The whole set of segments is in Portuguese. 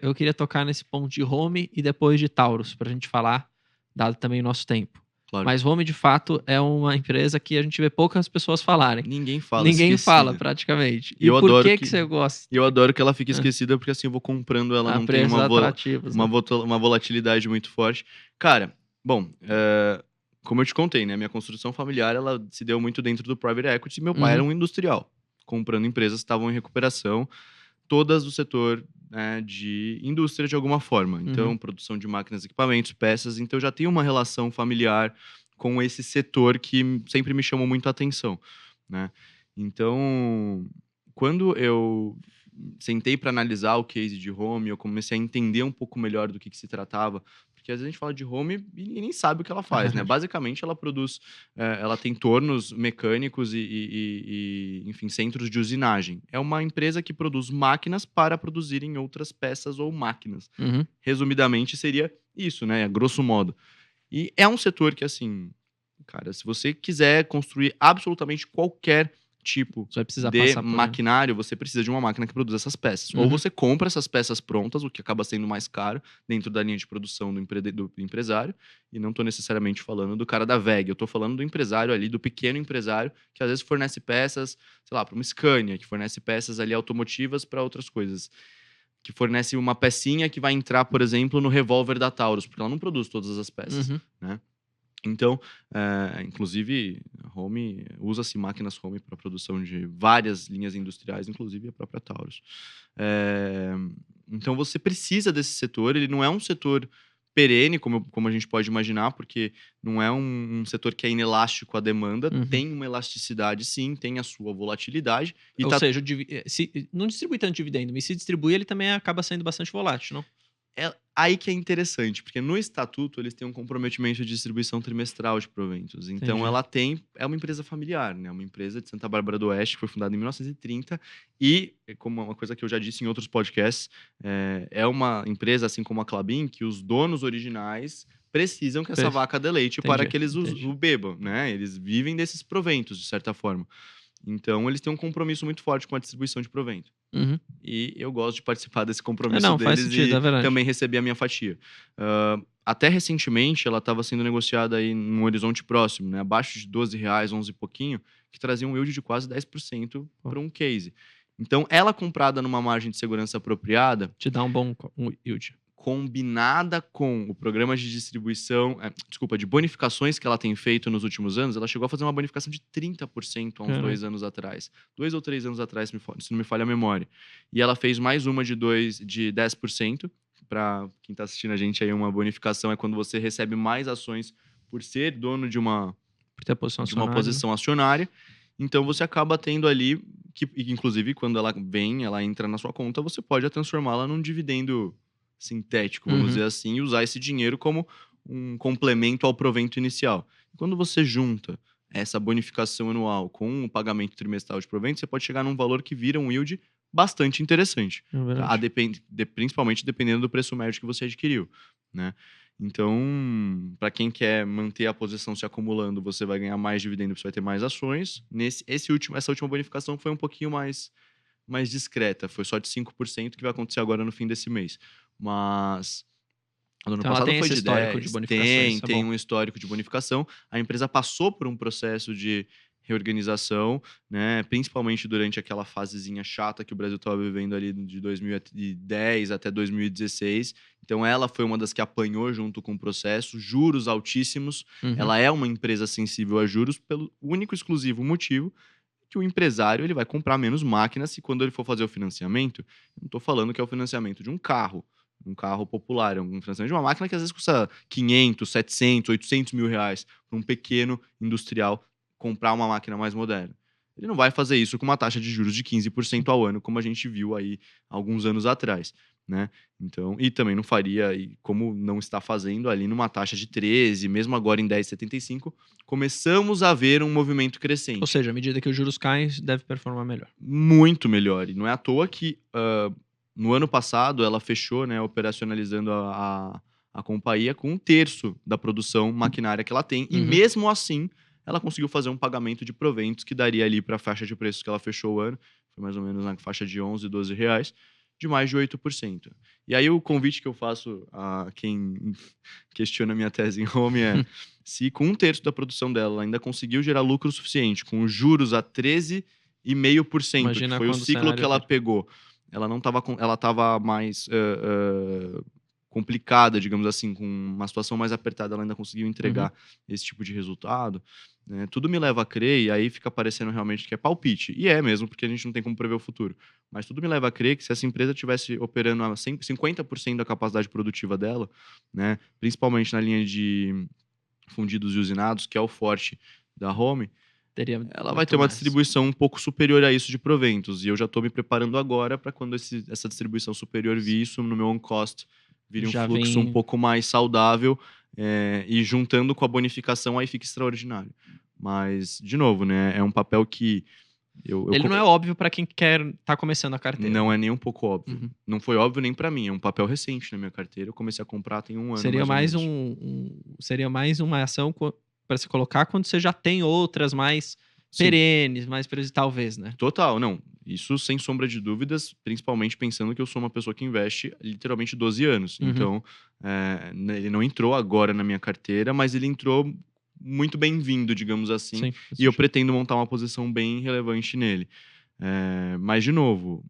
eu queria tocar nesse ponto de Home e depois de Taurus, pra gente falar, dado também o nosso tempo. Claro. Mas Home, de fato, é uma empresa que a gente vê poucas pessoas falarem. Ninguém fala, Ninguém fala, esquecida. praticamente. E eu por adoro que você gosta? Eu adoro que ela fique esquecida, porque assim eu vou comprando, ela não tem Preços atrativos, né? uma volatilidade muito forte. Cara, bom, como eu te contei, né? Minha construção familiar, ela se deu muito dentro do private equity. Meu pai era um industrial, comprando empresas que estavam em recuperação, todas do setor, né, de indústria de alguma forma. Então, produção de máquinas, equipamentos, peças. Então, eu já tenho uma relação familiar com esse setor que sempre me chamou muito a atenção, né? Então, quando eu sentei para analisar o case de Home, eu comecei a entender um pouco melhor do que se tratava, porque às vezes a gente fala de Home e ninguém nem sabe o que ela faz, né? Basicamente, ela produz, ela tem tornos mecânicos enfim, centros de usinagem. É uma empresa que produz máquinas para produzirem outras peças ou máquinas. Resumidamente, seria isso, né? A grosso modo. E é um setor que, assim, cara, se você quiser construir absolutamente qualquer tipo Você vai precisar de passar por maquinário, você precisa de uma máquina que produz essas peças. Ou você compra essas peças prontas, o que acaba sendo mais caro dentro da linha de produção do empresário. E não estou necessariamente falando do cara da VEG, eu estou falando do empresário ali, do pequeno empresário, que às vezes fornece peças, sei lá, para uma Scania, que fornece peças ali automotivas para outras coisas. Que fornece uma pecinha que vai entrar, por exemplo, no revólver da Taurus, porque ela não produz todas as peças, né? Então, inclusive, Home usa-se máquinas Home para produção de várias linhas industriais, inclusive a própria Taurus. Então, você precisa desse setor. Ele não é um setor perene, como a gente pode imaginar, porque não é um setor que é inelástico à demanda. Tem uma elasticidade, sim, tem a sua volatilidade. Ou seja, não distribui tanto dividendo, mas se distribui, ele também acaba sendo bastante volátil, não? É aí que é interessante, porque no estatuto eles têm um comprometimento de distribuição trimestral de proventos. Então é uma empresa familiar, né? Uma empresa de Santa Bárbara do Oeste, que foi fundada em 1930 e, como uma coisa que eu já disse em outros podcasts, é uma empresa, assim como a Klabin, que os donos originais precisam que essa vaca dê leite para que eles o bebam, né? Eles vivem desses proventos, de certa forma. Então, eles têm um compromisso muito forte com a distribuição de provento. E eu gosto de participar desse compromisso deles faz sentido, e também receber a minha fatia. Até recentemente, ela estava sendo negociada aí num horizonte próximo, né? Abaixo de R$12, 11 e pouquinho, que trazia um yield de quase 10% para um case. Então, ela comprada numa margem de segurança apropriada... Te dá um bom yield. Combinada com o programa de distribuição, de bonificações que ela tem feito nos últimos anos, ela chegou a fazer uma bonificação de 30% há uns 2 anos atrás. 2 ou 3 anos atrás, se não me falha a memória. E ela fez mais uma de 10%. Para quem está assistindo a gente aí, uma bonificação é quando você recebe mais ações por ser dono de uma posição acionária. Então, você acaba tendo ali, inclusive, quando ela entra na sua conta, você pode transformá-la num dividendo sintético, vamos dizer assim, e usar esse dinheiro como um complemento ao provento inicial. Quando você junta essa bonificação anual com o pagamento trimestral de provento, você pode chegar num valor que vira um yield bastante interessante, principalmente dependendo do preço médio que você adquiriu, né? Então, para quem quer manter a posição se acumulando, você vai ganhar mais dividendo, você vai ter mais ações. Essa última bonificação foi um pouquinho mais discreta, foi só de 5%, que vai acontecer agora no fim desse mês. Mas no ano passado foi de 10%. Tem um histórico de bonificação. A empresa passou por um processo de reorganização, né? Principalmente durante aquela fasezinha chata que o Brasil estava vivendo ali de 2010 até 2016. Então, ela foi uma das que apanhou junto com o processo. Juros altíssimos. Ela é uma empresa sensível a juros pelo único e exclusivo motivo que o empresário ele vai comprar menos máquinas e quando ele for fazer o financiamento, não estou falando que é o financiamento de um carro popular, é um financiamento de uma máquina que às vezes custa 500, 700, 800 mil reais para um pequeno industrial comprar uma máquina mais moderna. Ele não vai fazer isso com uma taxa de juros de 15% ao ano, como a gente viu aí alguns anos atrás, né? Então, e também não faria, e como não está fazendo ali numa taxa de 13, mesmo agora em 10,75, começamos a ver um movimento crescente. Ou seja, à medida que os juros caem, deve performar melhor. Muito melhor. E não é à toa que no ano passado ela fechou, né, operacionalizando a companhia com 1/3 da produção maquinária que ela tem. E mesmo assim, ela conseguiu fazer um pagamento de proventos que daria ali para a faixa de preços que ela fechou o ano. Foi mais ou menos na faixa de 11, 12 reais. de mais de 8%. E aí o convite que eu faço a quem questiona a minha tese em home é: se com 1/3 da produção dela ela ainda conseguiu gerar lucro suficiente, com os juros a 13,5%, que Imagina foi o quando o ciclo que cenário ela vira. pegou, ela não estava ela estava mais complicada, digamos assim, com uma situação mais apertada, ela ainda conseguiu entregar esse tipo de resultado, né? Tudo me leva a crer, e aí fica parecendo realmente que é palpite. E é mesmo, porque a gente não tem como prever o futuro. Mas tudo me leva a crer que se essa empresa tivesse operando a 50% da capacidade produtiva dela, né, principalmente na linha de fundidos e usinados, que é o forte da Home, Teria ela vai ter muito uma mais. distribuição um pouco superior a isso de proventos. E eu já estou me preparando agora para quando essa distribuição superior vir, isso no meu on cost vire um Já fluxo um vem. pouco mais saudável, e juntando com a bonificação aí fica extraordinário. Mas, de novo, né, é um papel que Ele não é óbvio para quem quer tá começando a carteira, não né? é nem um pouco óbvio. Uhum. Não foi óbvio nem para mim, é um papel recente na minha carteira. Eu comecei a comprar tem um ano, Seria mais ou mais menos. seria mais uma ação para se colocar quando você já tem outras mais Sim. perenes, talvez, né? Total, não. Isso sem sombra de dúvidas, principalmente pensando que eu sou uma pessoa que investe literalmente 12 anos. Uhum. Então, ele não entrou agora na minha carteira, mas ele entrou muito bem-vindo, digamos assim. Sim, E eu pretendo montar uma posição bem relevante nele. Mas, de novo,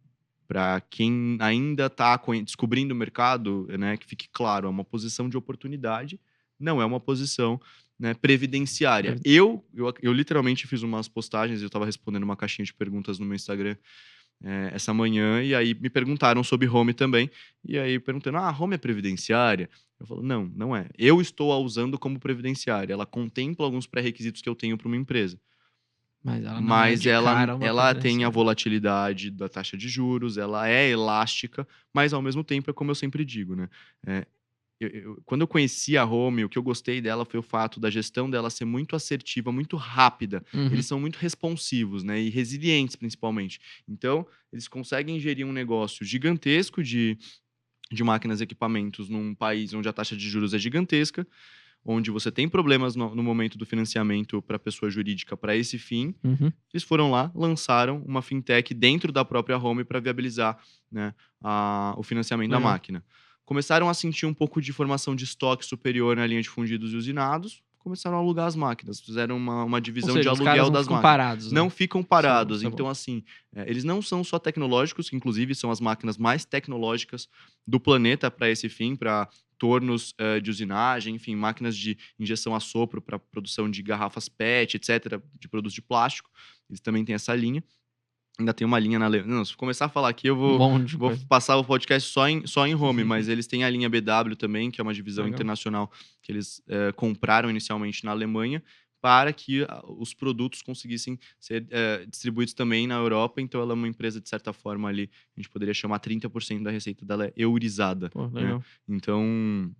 para quem ainda está descobrindo o mercado, né, que fique claro, é uma posição de oportunidade, não é uma posição, né, previdenciária. Eu literalmente fiz umas postagens, eu estava respondendo uma caixinha de perguntas no meu Instagram essa manhã, e aí me perguntaram sobre home também, e aí perguntando, home é previdenciária? Eu falo, não, não é. Eu estou a usando como previdenciária, ela contempla alguns pré-requisitos que eu tenho para uma empresa. Mas ela não é Mas de ela, cara uma ela tem a previdenciária. volatilidade da taxa de juros, ela é elástica, mas ao mesmo tempo é como eu sempre digo, né? É, quando eu conheci a Home, o que eu gostei dela foi o fato da gestão dela ser muito assertiva, muito rápida. Uhum. Eles são muito responsivos, né? E resilientes, principalmente. Então, eles conseguem gerir um negócio gigantesco de máquinas e equipamentos num país onde a taxa de juros é gigantesca, onde você tem problemas no momento do financiamento para a pessoa jurídica para esse fim. Uhum. Eles foram lá, lançaram uma fintech dentro da própria Home para viabilizar, né, o financiamento da Legal. máquina. Começaram a sentir um pouco de formação de estoque superior na linha de fundidos e usinados, começaram a alugar as máquinas, fizeram uma Ou divisão de seja, os caras aluguel não das ficam máquinas. parados, né? Não ficam parados. Então, assim, eles não são só tecnológicos, que inclusive são as máquinas mais tecnológicas do planeta para esse fim, para tornos de usinagem, enfim, máquinas de injeção a sopro para produção de garrafas PET, etc., de produtos de plástico. Eles também têm essa linha. Ainda tem uma linha na Alemanha. Não, se começar a falar aqui, eu Um monte de vou coisa. passar o podcast só em home, mas eles têm a linha BW também, que é uma divisão Legal. internacional que eles compraram inicialmente na Alemanha, para que os produtos conseguissem ser distribuídos também na Europa. Então, ela é uma empresa, de certa forma, ali, a gente poderia chamar 30% da receita dela é eurizada. Pô, Né? legal. Então,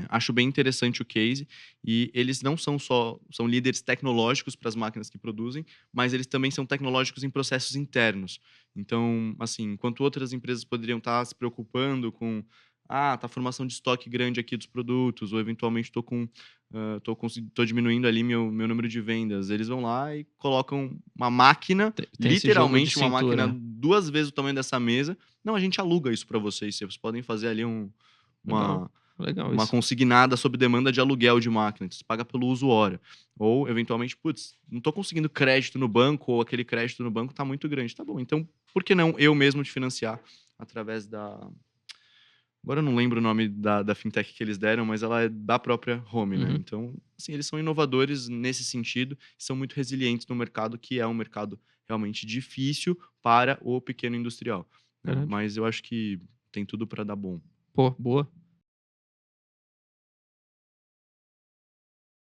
acho bem interessante o case, e eles não são são líderes tecnológicos para as máquinas que produzem, mas eles também são tecnológicos em processos internos. Então, assim, enquanto outras empresas poderiam estar se preocupando com tá a formação de estoque grande aqui dos produtos, ou eventualmente tô diminuindo ali meu número de vendas, eles vão lá e colocam uma máquina, Tem esse jogo de literalmente uma máquina cintura. 2 vezes o tamanho dessa mesa. Não, a gente aluga isso para vocês podem fazer ali Legal. uma Legal uma isso. consignada sob demanda de aluguel de máquina, então você paga pelo uso hora. Ou, eventualmente, putz, não tô conseguindo crédito no banco, ou aquele crédito no banco tá muito grande. Tá bom, então por que não eu mesmo te financiar através da... Agora eu não lembro o nome da fintech que eles deram, mas ela é da própria Home, né? Uhum. Então, assim, eles são inovadores nesse sentido, são muito resilientes no mercado, que é um mercado realmente difícil para o pequeno industrial, né? Verdade. Mas eu acho que tem tudo para dar bom. Pô, boa.